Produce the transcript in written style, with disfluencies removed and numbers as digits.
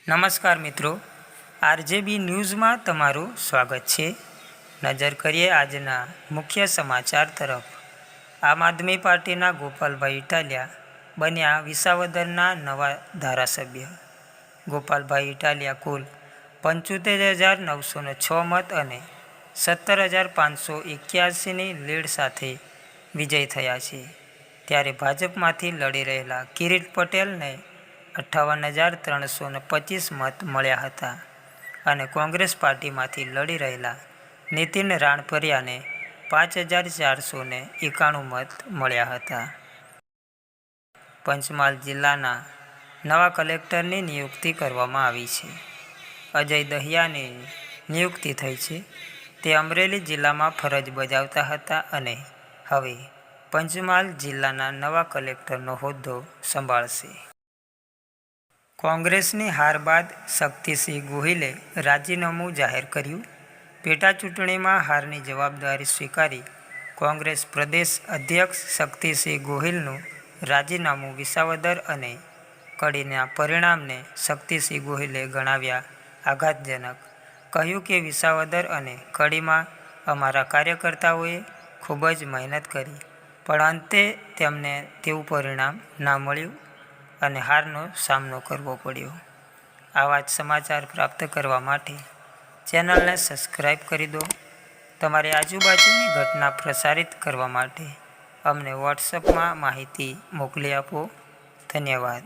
નમસ્કાર મિત્રો, આરજેબી ન્યૂઝમાં તમારું સ્વાગત છે। નજર કરીએ આજના મુખ્ય સમાચાર તરફ। આમ આદમી પાર્ટીના ગોપાલભાઈ ઇટાલિયા બન્યા વિસાવદરના નવા ધારાસભ્ય। ગોપાલભાઈ ઇટાલિયા કુલ 75,906 મત અને 17,581ની લીડ સાથે વિજય થયા છે, ત્યારે ભાજપમાંથી લડી રહેલા કિરીટ પટેલને 58,325 મત મળ્યા હતા અને કોંગ્રેસ પાર્ટીમાંથી લડી રહેલા નીતિન રાણપરિયાને 5,491 મત મળ્યા હતા। પંચમહાલ જિલ્લાના નવા કલેક્ટરની નિયુક્તિ કરવામાં આવી છે। અજય દહિયાની નિયુક્તિ થઈ છે। તે અમરેલી જિલ્લામાં ફરજ બજાવતા હતા અને હવે પંચમહાલ જિલ્લાના નવા કલેક્ટરનો હોદ્દો સંભાળશે। કોંગ્રેસની હાર બાદ શક્તિસિંહ ગોહિલે રાજીનામું જાહેર કર્યું। પેટા ચૂંટણીમાં હારની જવાબદારી સ્વીકારી કોંગ્રેસ પ્રદેશ અધ્યક્ષ શક્તિસિંહ ગોહિલનું રાજીનામું વિસાવદર અને કડીના પરિણામને શક્તિસિંહ ગોહિલે ગણાવ્યા આઘાતજનક। કહ્યું કે વિસાવદર અને કડીમાં અમારા કાર્યકર્તાઓએ ખૂબ જ મહેનત કરી, પણ અંતે તેમને તેવું પરિણામ ના મળ્યું અને હારનો સામનો કરવો પડ્યો। આવા જ સમાચાર પ્રાપ્ત કરવા માટે ચેનલને સબસ્ક્રાઈબ કરી દો। તમારી આજુબાજુની ઘટના પ્રસારિત કરવા માટે અમને વોટ્સએપમાં માહિતી મોકલી આપો। ધન્યવાદ।